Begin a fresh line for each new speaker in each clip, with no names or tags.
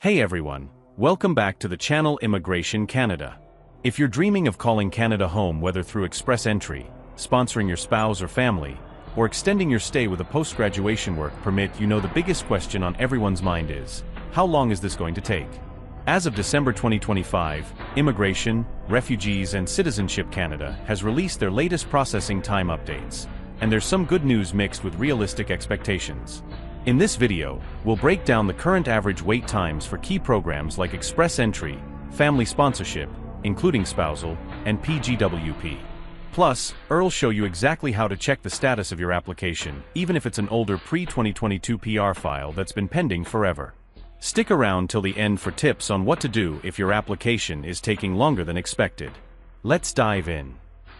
Hey everyone, welcome back to the channel Immigration Canada. If you're dreaming of calling Canada home, whether through express entry, sponsoring your spouse or family, or extending your stay with a post-graduation work permit, you know the biggest question on everyone's mind is, how long is this going to take? As of December 2025, Immigration, Refugees and Citizenship Canada has released their latest processing time updates, and there's some good news mixed with realistic expectations. In this video, we'll break down the current average wait times for key programs like Express Entry, Family Sponsorship, including Spousal, and PGWP. Plus, Earl'll show you exactly how to check the status of your application, even if it's an older pre-2022 PR file that's been pending forever. Stick around till the end for tips on what to do if your application is taking longer than expected. Let's dive in.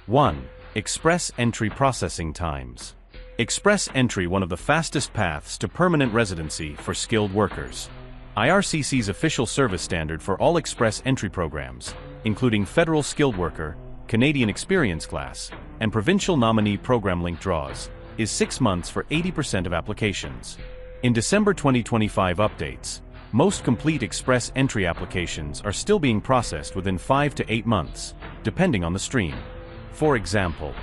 1. Express Entry Processing Times. Express Entry, one of the fastest paths to permanent residency for skilled workers. IRCC's official service standard for all Express Entry programs, including Federal Skilled Worker, Canadian Experience Class, and Provincial Nominee Program Link draws, is 6 months for 80% of applications. In December 2025 updates, most complete Express Entry applications are still being processed within 5 to 8 months, depending on the stream. For example,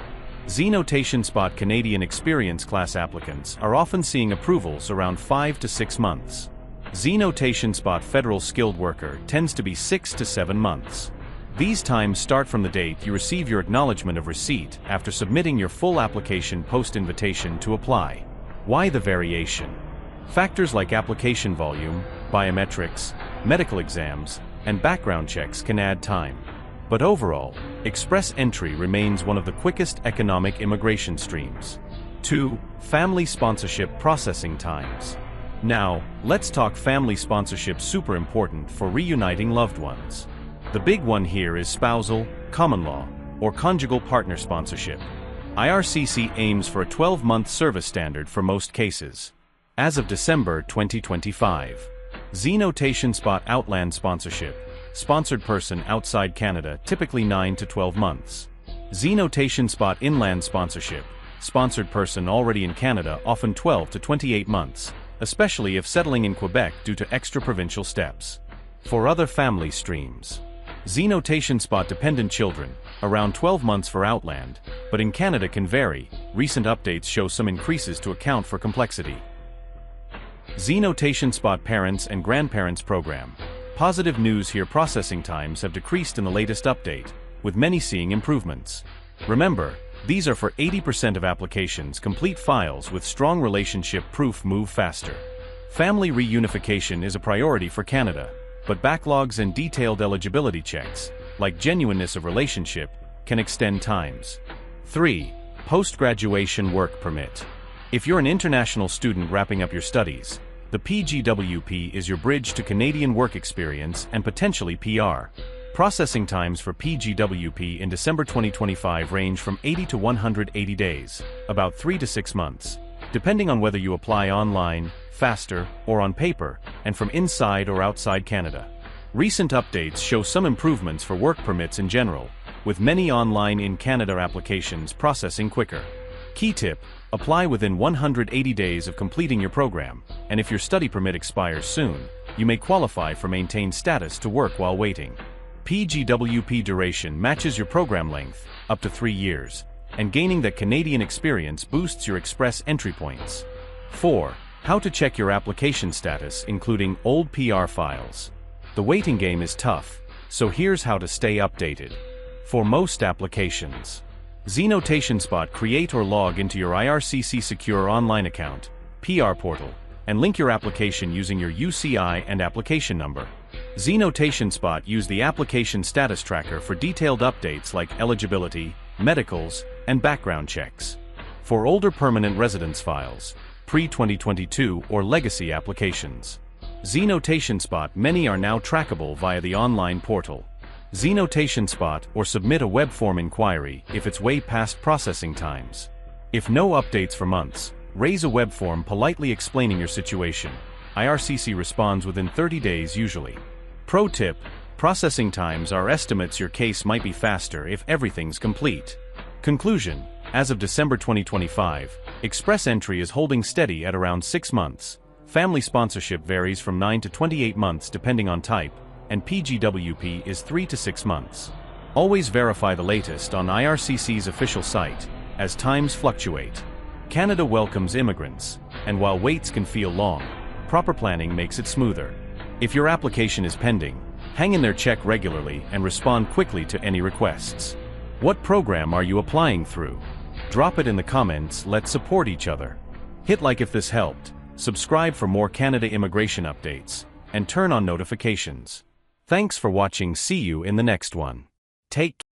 Z-Notation Spot Canadian Experience Class applicants are often seeing approvals around 5 to 6 months. Z-Notation Spot Federal Skilled Worker tends to be 6 to 7 months. These times start from the date you receive your acknowledgement of receipt after submitting your full application post-invitation to apply. Why the variation? Factors like application volume, biometrics, medical exams, and background checks can add time. But overall, Express Entry remains one of the quickest economic immigration streams. 2. Family Sponsorship Processing Times. Now, let's talk family sponsorship, super important for reuniting loved ones. The big one here is spousal, common law, or conjugal partner sponsorship. IRCC aims for a 12-month service standard for most cases. As of December 2025, Z-Notation Spot Outland Sponsorship, sponsored person outside Canada, typically 9 to 12 months. Z-Notation Spot Inland Sponsorship, sponsored person already in Canada, often 12 to 28 months, especially if settling in Quebec due to extra-provincial steps. For other family streams, Z-Notation Spot Dependent Children, around 12 months for Outland, but in Canada can vary. Recent updates show some increases to account for complexity. Z-Notation Spot Parents and Grandparents Program. Positive news here, processing times have decreased in the latest update, with many seeing improvements. Remember, these are for 80% of applications. Complete files with strong relationship proof move faster. Family reunification is a priority for Canada, but backlogs and detailed eligibility checks, like genuineness of relationship, can extend times. 3. Post-graduation work permit. If you're an international student wrapping up your studies, the PGWP is your bridge to Canadian work experience and potentially PR. Processing times for PGWP in December 2025 range from 80 to 180 days, about 3 to 6 months, depending on whether you apply online, faster, or on paper, and from inside or outside Canada. Recent updates show some improvements for work permits in general, with many online in Canada applications processing quicker. Key tip: apply within 180 days of completing your program, and if your study permit expires soon, you may qualify for maintained status to work while waiting. PGWP duration matches your program length, up to 3 years, and gaining that Canadian experience boosts your Express Entry points. 4. How to check your application status, including old PR files. The waiting game is tough, so here's how to stay updated. For most applications, Z-Notation Spot create or log into your IRCC secure online account, PR portal, and link your application using your UCI and application number. Z-Notation Spot use the application status tracker for detailed updates like eligibility, medicals, and background checks. For older permanent residence files, pre-2022 or legacy applications, Z-Notation Spot many are now trackable via the online portal. Z-Notation Spot or submit a web form inquiry if it's way past processing times. If no updates for months, raise a web form politely explaining your situation. IRCC responds within 30 days usually. Pro tip: processing times are estimates. Your case might be faster if everything's complete. Conclusion: as of December 2025, Express Entry is holding steady at around 6 months, Family sponsorship varies from 9 to 28 months depending on type, and PGWP is 3 to 6 months. Always verify the latest on IRCC's official site, as times fluctuate. Canada welcomes immigrants, and while waits can feel long, proper planning makes it smoother. If your application is pending, hang in there, check regularly and respond quickly to any requests. What program are you applying through? Drop it in the comments, let's support each other. Hit like if this helped, subscribe for more Canada immigration updates, and turn on notifications. Thanks for watching, see you in the next one. Take care.